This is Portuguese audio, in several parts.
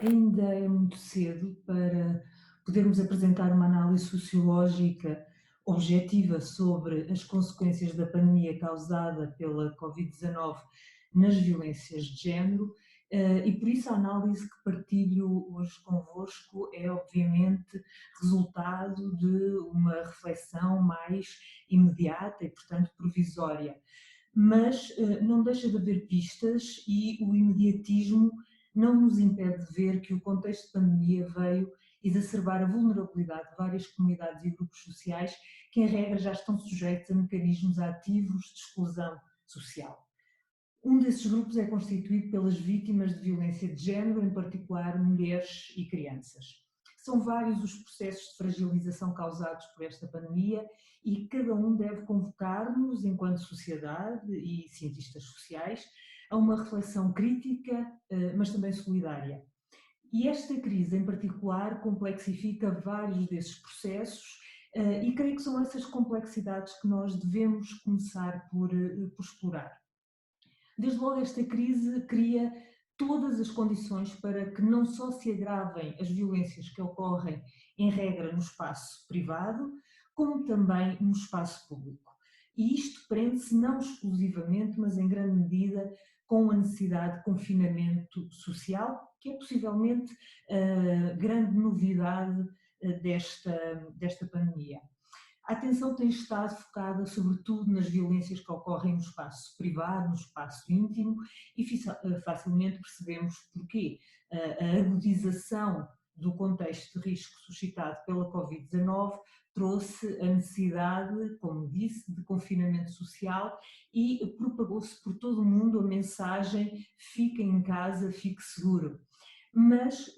Ainda é muito cedo para podermos apresentar uma análise sociológica objetiva sobre as consequências da pandemia causada pela Covid-19 nas violências de género, e por isso a análise que partilho hoje convosco é obviamente resultado de uma reflexão mais imediata e, portanto, provisória. Mas não deixa de haver pistas e o imediatismo não nos impede de ver que o contexto de pandemia veio exacerbar a vulnerabilidade de várias comunidades e grupos sociais que, em regra, já estão sujeitos a mecanismos ativos de exclusão social. Um desses grupos é constituído pelas vítimas de violência de género, em particular mulheres e crianças. São vários os processos de fragilização causados por esta pandemia e cada um deve convocar-nos, enquanto sociedade e cientistas sociais, a uma reflexão crítica, mas também solidária. E esta crise, em particular, complexifica vários desses processos, e creio que são essas complexidades que nós devemos começar por explorar. Desde logo, esta crise cria todas as condições para que não só se agravem as violências que ocorrem, em regra, no espaço privado, como também no espaço público. E isto prende-se não exclusivamente, mas em grande medida, com a necessidade de confinamento social, que é possivelmente a grande novidade desta pandemia. A atenção tem estado focada sobretudo nas violências que ocorrem no espaço privado, no espaço íntimo, e facilmente percebemos porquê. A agudização do contexto de risco suscitado pela Covid-19 trouxe a necessidade, como disse, de confinamento social e propagou-se por todo o mundo a mensagem: fique em casa, fique seguro. Mas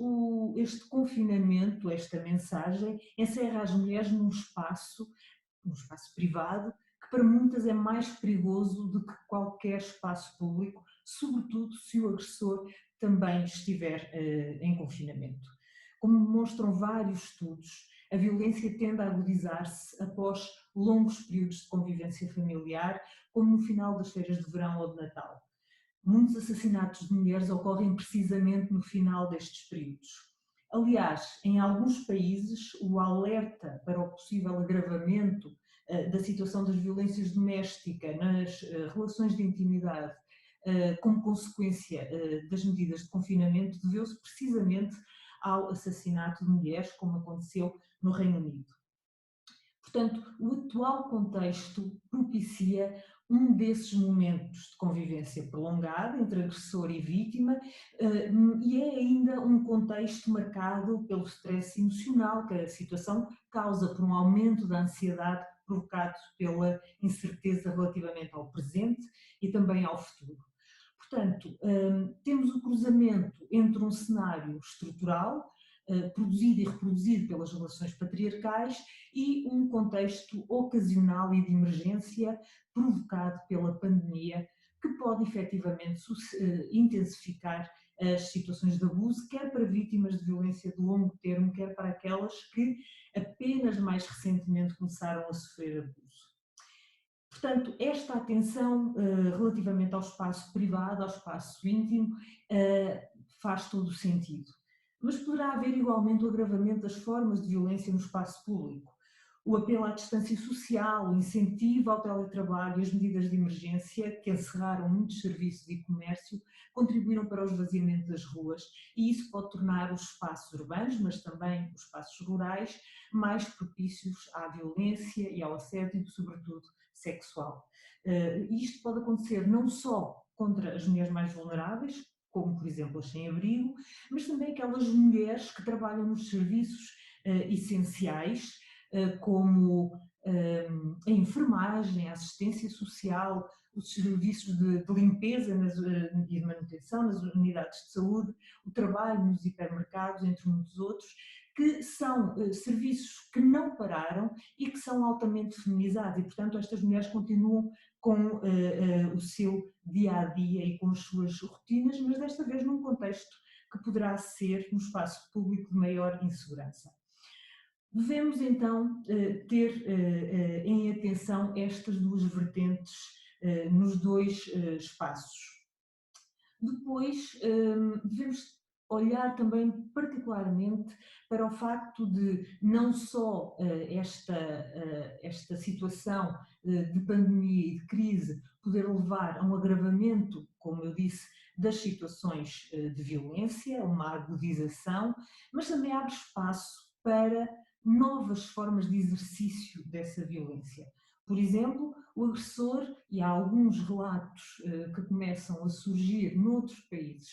este confinamento, esta mensagem, encerra as mulheres num espaço privado, que para muitas é mais perigoso do que qualquer espaço público, sobretudo se o agressor também estiver em confinamento. Como demonstram vários estudos, a violência tende a agudizar-se após longos períodos de convivência familiar, como no final das férias de verão ou de Natal. Muitos assassinatos de mulheres ocorrem precisamente no final destes períodos. Aliás, em alguns países, o alerta para o possível agravamento da situação das violências domésticas nas relações de intimidade, como consequência das medidas de confinamento, deveu-se precisamente ao assassinato de mulheres, como aconteceu no Reino Unido. Portanto, o atual contexto propicia um desses momentos de convivência prolongada entre agressor e vítima, e é ainda um contexto marcado pelo stress emocional que a situação causa por um aumento da ansiedade provocado pela incerteza relativamente ao presente e também ao futuro. Portanto, temos o cruzamento entre um cenário estrutural, produzido e reproduzido pelas relações patriarcais, e um contexto ocasional e de emergência provocado pela pandemia, que pode efetivamente intensificar as situações de abuso, quer para vítimas de violência de longo termo, quer para aquelas que apenas mais recentemente começaram a sofrer abuso. Portanto, esta atenção relativamente ao espaço privado, ao espaço íntimo, faz todo o sentido. Mas poderá haver igualmente o agravamento das formas de violência no espaço público. O apelo à distância social, o incentivo ao teletrabalho e as medidas de emergência, que encerraram muitos serviços e comércio, contribuíram para o esvaziamento das ruas, e isso pode tornar os espaços urbanos, mas também os espaços rurais, mais propícios à violência e ao assédio, sobretudo sexual. E isto pode acontecer não só contra as mulheres mais vulneráveis, como por exemplo as sem-abrigo, mas também aquelas mulheres que trabalham nos serviços essenciais, como a enfermagem, a assistência social, os serviços de limpeza e de manutenção nas unidades de saúde, o trabalho nos hipermercados, entre muitos outros, que são serviços que não pararam e que são altamente feminizados, e portanto estas mulheres continuam com o seu dia-a-dia e com as suas rotinas, mas desta vez num contexto que poderá ser no espaço público de maior insegurança. Devemos então ter em atenção estas duas vertentes nos dois espaços. Depois devemos olhar também particularmente para o facto de não só esta situação de pandemia e de crise poder levar a um agravamento, como eu disse, das situações de violência, uma agudização, mas também abre espaço para novas formas de exercício dessa violência. Por exemplo, o agressor, e há alguns relatos que começam a surgir noutros países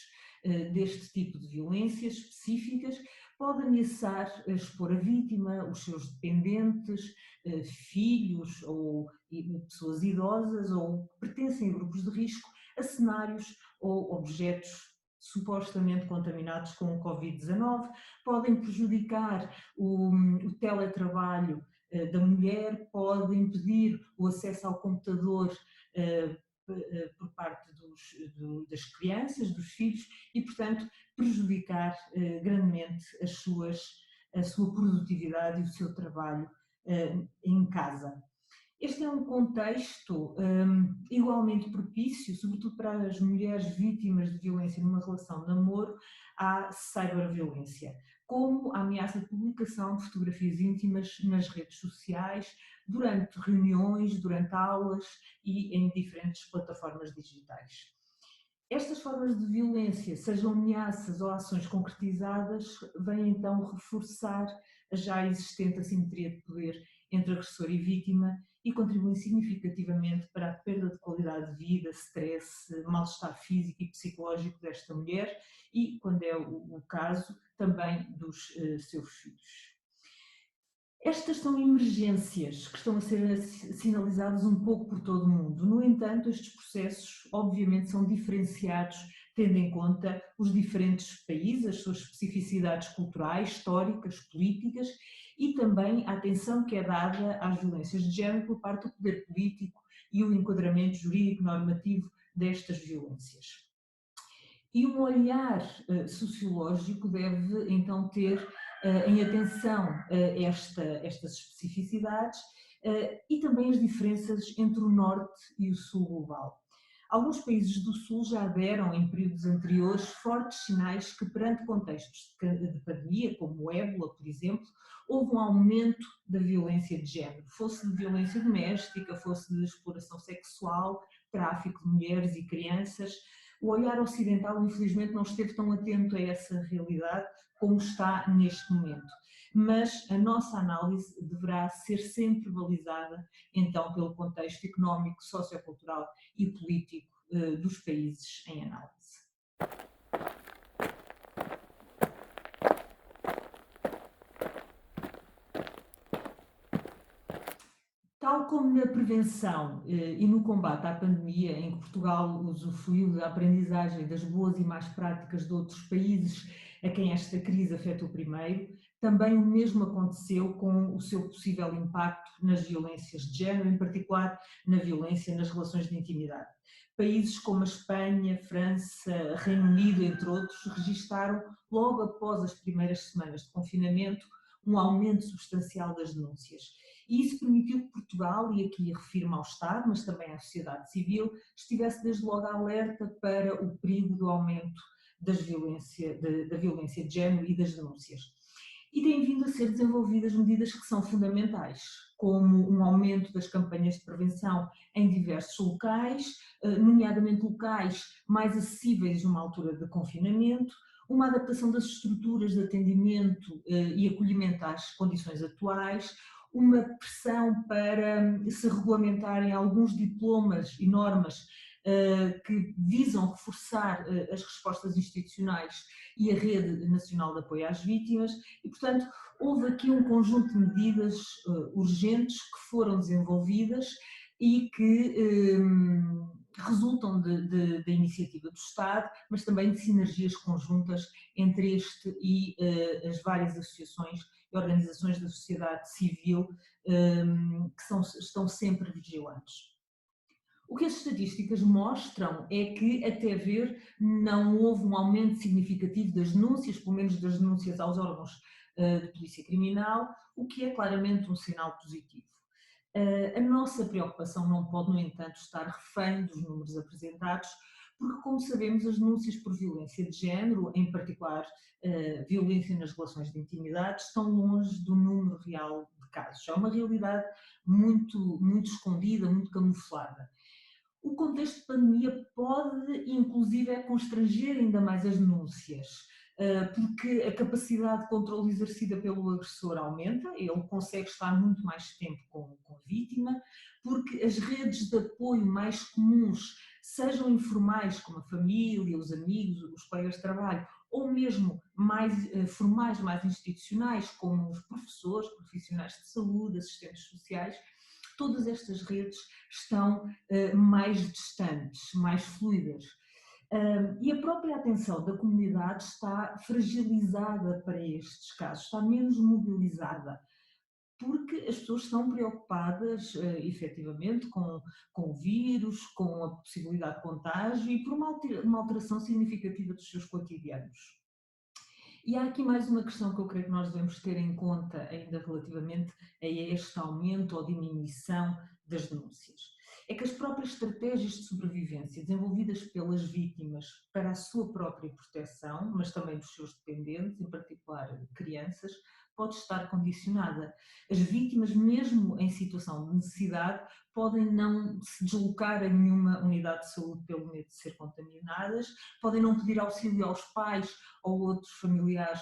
deste tipo de violências específicas, pode ameaçar expor a vítima, os seus dependentes, filhos ou pessoas idosas ou que pertencem a grupos de risco, a cenários ou objetos supostamente contaminados com o Covid-19, podem prejudicar o teletrabalho da mulher, podem impedir o acesso ao computador por parte das crianças, dos filhos, e, portanto, prejudicar grandemente a sua produtividade e o seu trabalho em casa. Este é um contexto igualmente propício, sobretudo para as mulheres vítimas de violência numa relação de namoro, à cyberviolência, como a ameaça de publicação de fotografias íntimas nas redes sociais, durante reuniões, durante aulas e em diferentes plataformas digitais. Estas formas de violência, sejam ameaças ou ações concretizadas, vêm então reforçar a já existente assimetria de poder entre agressor e vítima e contribuem significativamente para a perda de qualidade de vida, stress, mal-estar físico e psicológico desta mulher e, quando é o caso, também dos seus filhos. Estas são emergências que estão a ser sinalizadas um pouco por todo o mundo. No entanto, estes processos, obviamente, são diferenciados tendo em conta os diferentes países, as suas especificidades culturais, históricas, políticas e também a atenção que é dada às violências de género por parte do poder político e o enquadramento jurídico normativo destas violências. E um olhar sociológico deve então ter em atenção estas especificidades e também as diferenças entre o Norte e o Sul global. Alguns países do Sul já deram, em períodos anteriores, fortes sinais que, perante contextos de pandemia, como o ébola, por exemplo, houve um aumento da violência de género, fosse de violência doméstica, fosse de exploração sexual, tráfico de mulheres e crianças. O olhar ocidental, infelizmente, não esteve tão atento a essa realidade como está neste momento. Mas a nossa análise deverá ser sempre balizada, então, pelo contexto económico, sociocultural e político dos países em análise. Tal como na prevenção e no combate à pandemia, em que Portugal usufruiu da aprendizagem das boas e más práticas de outros países a quem esta crise afetou primeiro, também o mesmo aconteceu com o seu possível impacto nas violências de género, em particular na violência nas relações de intimidade. Países como a Espanha, França, Reino Unido, entre outros, registaram, logo após as primeiras semanas de confinamento, um aumento substancial das denúncias. E isso permitiu que Portugal, e aqui refiro-me ao Estado, mas também à sociedade civil, estivesse desde logo alerta para o perigo do aumento da violência de género e das denúncias. E têm vindo a ser desenvolvidas medidas que são fundamentais, como um aumento das campanhas de prevenção em diversos locais, nomeadamente locais mais acessíveis numa altura de confinamento, uma adaptação das estruturas de atendimento e acolhimento às condições atuais, uma pressão para se regulamentarem alguns diplomas e normas que visam reforçar as respostas institucionais e a Rede Nacional de Apoio às Vítimas e, portanto, houve aqui um conjunto de medidas urgentes que foram desenvolvidas e que resultam da iniciativa do Estado, mas também de sinergias conjuntas entre este e as várias associações e organizações da sociedade civil que estão sempre vigilantes. O que as estatísticas mostram é que, até ver, não houve um aumento significativo das denúncias, pelo menos das denúncias aos órgãos de polícia criminal, o que é claramente um sinal positivo. A nossa preocupação não pode, no entanto, estar refém dos números apresentados, porque, como sabemos, as denúncias por violência de género, em particular violência nas relações de intimidade, estão longe do número real de casos. É uma realidade muito escondida, muito camuflada. O contexto de pandemia pode, inclusive, constranger ainda mais as denúncias, porque a capacidade de controle exercida pelo agressor aumenta, ele consegue estar muito mais tempo com a vítima, porque as redes de apoio mais comuns, sejam informais, como a família, os amigos, os colegas de trabalho, ou mesmo mais formais, mais institucionais, como os professores, profissionais de saúde, assistentes sociais, todas estas redes estão mais distantes, mais fluidas. E a própria atenção da comunidade está fragilizada para estes casos, está menos mobilizada, porque as pessoas estão preocupadas, efetivamente, com o vírus, com a possibilidade de contágio e por uma alteração significativa dos seus cotidianos. E há aqui mais uma questão que eu creio que nós devemos ter em conta ainda relativamente a este aumento ou diminuição das denúncias. É que as próprias estratégias de sobrevivência desenvolvidas pelas vítimas para a sua própria proteção, mas também dos seus dependentes, em particular crianças, pode estar condicionada. As vítimas, mesmo em situação de necessidade, podem não se deslocar a nenhuma unidade de saúde pelo medo de ser contaminadas, podem não pedir auxílio aos pais ou outros familiares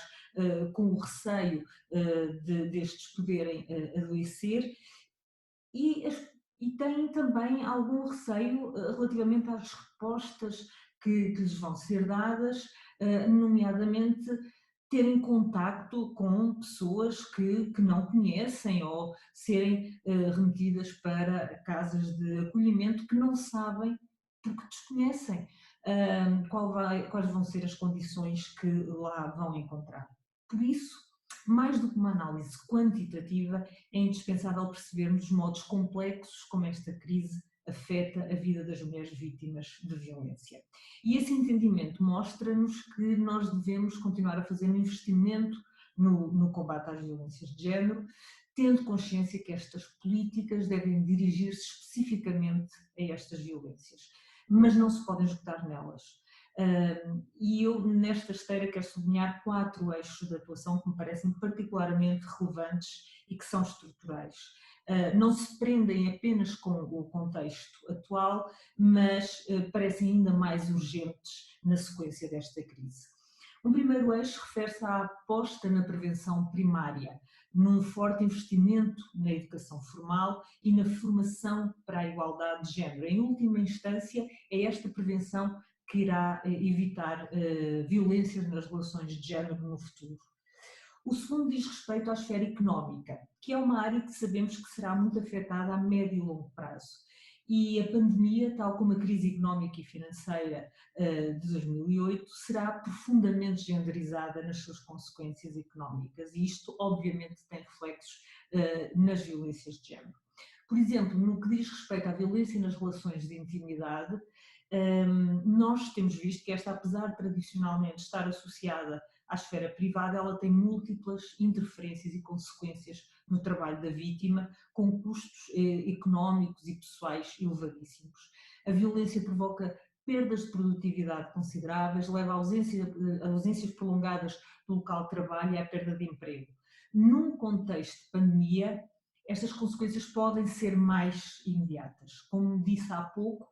com o receio destes poderem adoecer e, e têm também algum receio relativamente às respostas que lhes vão ser dadas, nomeadamente terem contacto com pessoas que não conhecem ou serem remetidas para casas de acolhimento que não sabem porque desconhecem quais vão ser as condições que lá vão encontrar. Por isso, mais do que uma análise quantitativa, é indispensável percebermos os modos complexos como esta crise afeta a vida das mulheres vítimas de violência. E esse entendimento mostra-nos que nós devemos continuar a fazer um investimento no combate às violências de género, tendo consciência que estas políticas devem dirigir-se especificamente a estas violências, mas não se podem esgotar nelas. E eu, nesta esteira, quero sublinhar 4 eixos de atuação que me parecem particularmente relevantes e que são estruturais. Não se prendem apenas com o contexto atual, mas parecem ainda mais urgentes na sequência desta crise. Um primeiro eixo refere-se à aposta na prevenção primária, num forte investimento na educação formal e na formação para a igualdade de género. Em última instância, é esta prevenção que irá evitar violências nas relações de género no futuro. O segundo diz respeito à esfera económica, que é uma área que sabemos que será muito afetada a médio e longo prazo. E a pandemia, tal como a crise económica e financeira de 2008, será profundamente genderizada nas suas consequências económicas e isto, obviamente, tem reflexos nas violências de género. Por exemplo, no que diz respeito à violência nas relações de intimidade, nós temos visto que esta, apesar de tradicionalmente estar associada à esfera privada, ela tem múltiplas interferências e consequências no trabalho da vítima, com custos económicos e pessoais elevadíssimos. A violência provoca perdas de produtividade consideráveis, leva a ausências prolongadas do local de trabalho e à perda de emprego. Num contexto de pandemia, estas consequências podem ser mais imediatas. Como disse há pouco,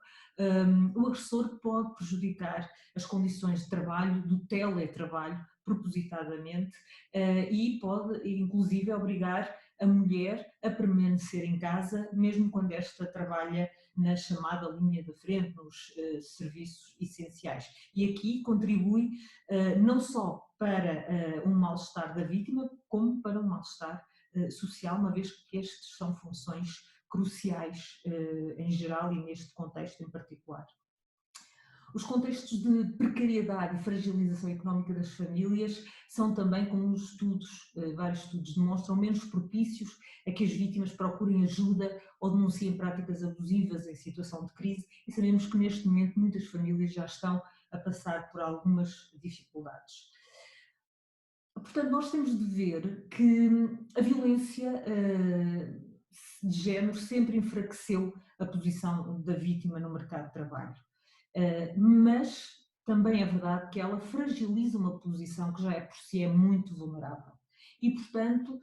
o agressor pode prejudicar as condições de trabalho, do teletrabalho, propositadamente, e pode, inclusive, obrigar a mulher a permanecer em casa, mesmo quando esta trabalha na chamada linha da frente, nos serviços essenciais. E aqui contribui não só para um mal-estar da vítima, como para um mal-estar social, uma vez que estas são funções cruciais em geral e neste contexto em particular. Os contextos de precariedade e fragilização económica das famílias são também, como os estudos, vários estudos demonstram, menos propícios a que as vítimas procurem ajuda ou denunciem práticas abusivas em situação de crise e sabemos que neste momento muitas famílias já estão a passar por algumas dificuldades. Portanto, nós temos de ver que a violência de género sempre enfraqueceu a posição da vítima no mercado de trabalho. Mas também é verdade que ela fragiliza uma posição que já é por si é muito vulnerável. E, portanto,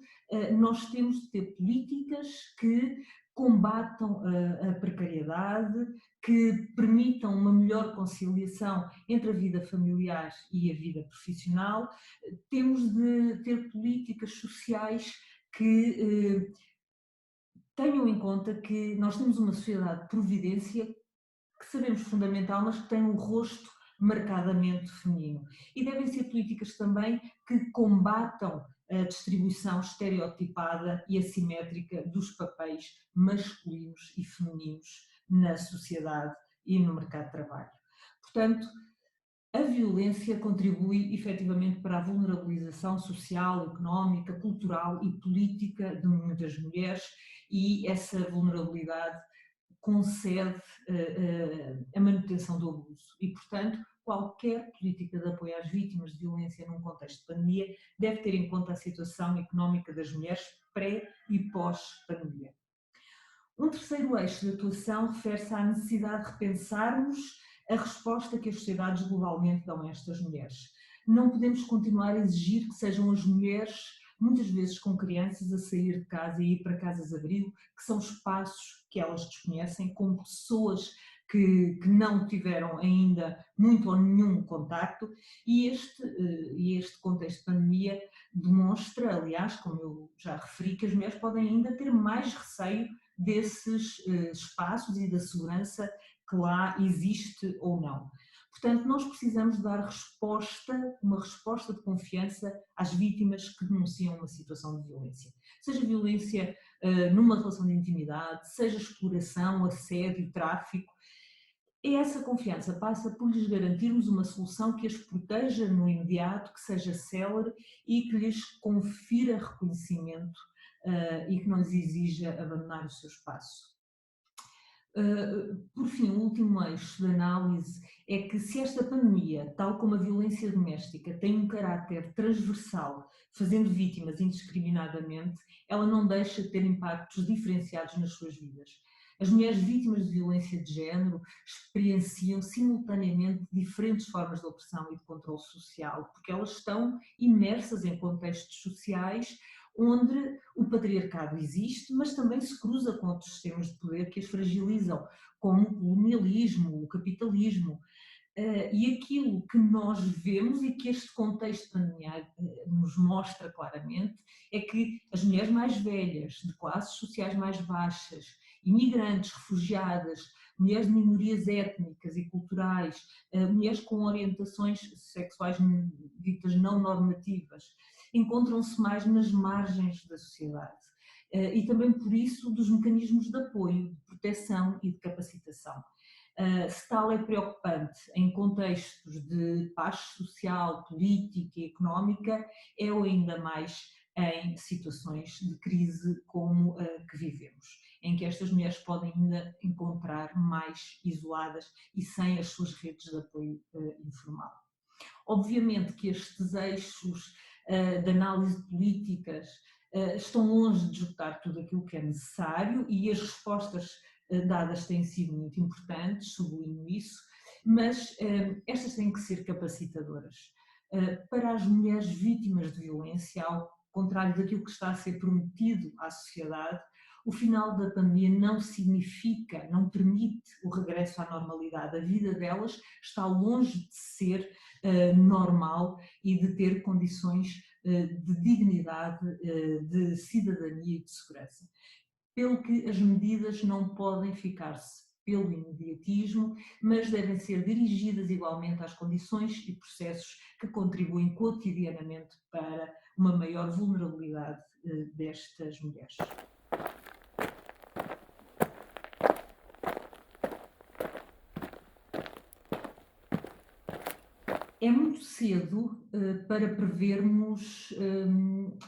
nós temos de ter políticas que combatam a precariedade, que permitam uma melhor conciliação entre a vida familiar e a vida profissional. Temos de ter políticas sociais que tenham em conta que nós temos uma sociedade de providência que sabemos fundamental, mas que tem um rosto marcadamente feminino. E devem ser políticas também que combatam a distribuição estereotipada e assimétrica dos papéis masculinos e femininos na sociedade e no mercado de trabalho. Portanto, a violência contribui efetivamente para a vulnerabilização social, económica, cultural e política de muitas mulheres e essa vulnerabilidade concede a manutenção do abuso e, portanto, qualquer política de apoio às vítimas de violência num contexto de pandemia deve ter em conta a situação económica das mulheres pré e pós-pandemia. Um terceiro eixo de atuação refere-se à necessidade de repensarmos a resposta que as sociedades globalmente dão a estas mulheres. Não podemos continuar a exigir que sejam as mulheres, muitas vezes com crianças, a sair de casa e ir para casas-abrigo, que são espaços que elas desconhecem, com pessoas que não tiveram ainda muito ou nenhum contacto, e este contexto de pandemia demonstra, aliás, como eu já referi, que as mulheres podem ainda ter mais receio desses espaços e da segurança que lá existe ou não. Portanto, nós precisamos dar uma resposta de confiança às vítimas que denunciam uma situação de violência. Seja violência numa relação de intimidade, seja exploração, assédio, tráfico. E essa confiança passa por lhes garantirmos uma solução que as proteja no imediato, que seja célere e que lhes confira reconhecimento e que não lhes exija abandonar o seu espaço. Por fim, o último eixo de análise é que se esta pandemia, tal como a violência doméstica, tem um caráter transversal, fazendo vítimas indiscriminadamente, ela não deixa de ter impactos diferenciados nas suas vidas. As mulheres vítimas de violência de género experienciam simultaneamente diferentes formas de opressão e de controle social, porque elas estão imersas em contextos sociais onde o patriarcado existe, mas também se cruza com outros sistemas de poder que as fragilizam, como o colonialismo, o capitalismo. E aquilo que nós vemos e que este contexto pandemia nos mostra claramente é que as mulheres mais velhas, de classes sociais mais baixas, imigrantes, refugiadas, mulheres de minorias étnicas e culturais, mulheres com orientações sexuais ditas não normativas, encontram-se mais nas margens da sociedade. E também por isso dos mecanismos de apoio, de proteção e de capacitação. Se tal é preocupante em contextos de paz social, política e económica, é o ainda mais em situações de crise como a que vivemos, em que estas mulheres podem ainda encontrar mais isoladas e sem as suas redes de apoio informal. Obviamente que estes eixos de análise de políticas estão longe de esgotar tudo aquilo que é necessário e as respostas dadas têm sido muito importantes, sublinho isso, mas estas têm que ser capacitadoras. Para as mulheres vítimas de violência, ao contrário daquilo que está a ser prometido à sociedade, o final da pandemia não significa, não permite o regresso à normalidade. A vida delas está longe de ser normal e de ter condições de dignidade, de cidadania e de segurança. Pelo que as medidas não podem ficar-se pelo imediatismo, mas devem ser dirigidas igualmente às condições e processos que contribuem cotidianamente para uma maior vulnerabilidade destas mulheres. É muito cedo para prevermos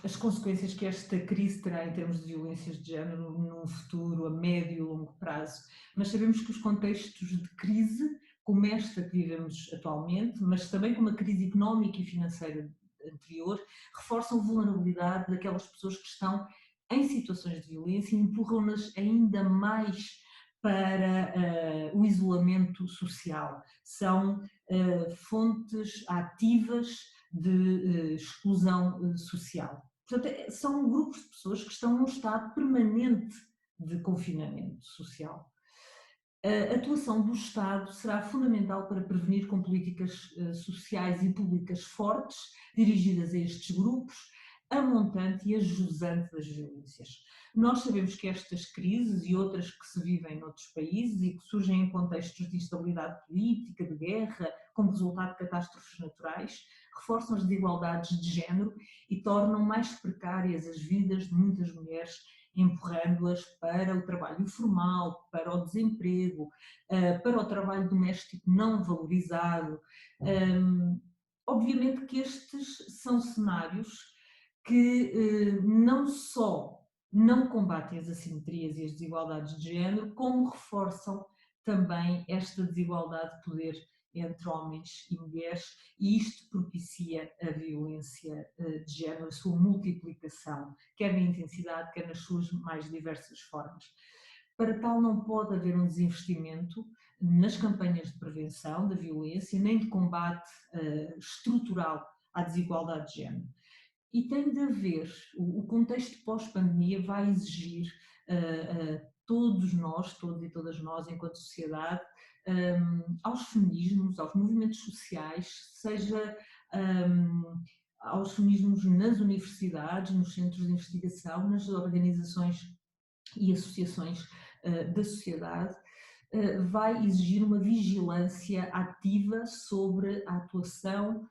as consequências que esta crise terá em termos de violências de género num futuro a médio e longo prazo, mas sabemos que os contextos de crise, como esta que vivemos atualmente, mas também como a crise económica e financeira anterior, reforçam a vulnerabilidade daquelas pessoas que estão em situações de violência e empurram-nas ainda mais para o isolamento social, são fontes ativas de exclusão social. Portanto, são grupos de pessoas que estão num estado permanente de confinamento social. A atuação do Estado será fundamental para prevenir com políticas sociais e públicas fortes, dirigidas a estes grupos, a montante e a jusante das violências. Nós sabemos que estas crises e outras que se vivem noutros países e que surgem em contextos de instabilidade política, de guerra, como resultado de catástrofes naturais, reforçam as desigualdades de género e tornam mais precárias as vidas de muitas mulheres, empurrando-as para o trabalho informal, para o desemprego, para o trabalho doméstico não valorizado. Obviamente que estes são cenários que não só não combatem as assimetrias e as desigualdades de género, como reforçam também esta desigualdade de poder entre homens e mulheres, e isto propicia a violência de género, a sua multiplicação, quer na intensidade, quer nas suas mais diversas formas. Para tal, não pode haver um desinvestimento nas campanhas de prevenção da violência, nem de combate estrutural à desigualdade de género. E tem de haver, o contexto pós-pandemia vai exigir todos nós, todos e todas nós, enquanto sociedade, aos feminismos, aos movimentos sociais, seja aos feminismos nas universidades, nos centros de investigação, nas organizações e associações da sociedade, vai exigir uma vigilância ativa sobre a atuação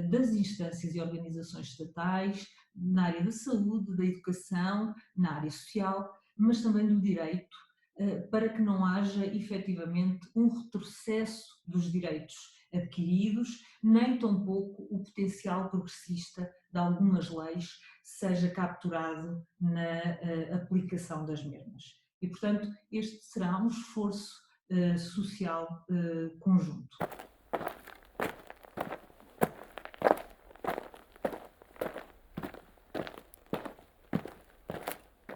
das instâncias e organizações estatais, na área da saúde, da educação, na área social, mas também do direito, para que não haja efetivamente um retrocesso dos direitos adquiridos, nem tampouco o potencial progressista de algumas leis seja capturado na aplicação das mesmas. E, portanto, este será um esforço social conjunto.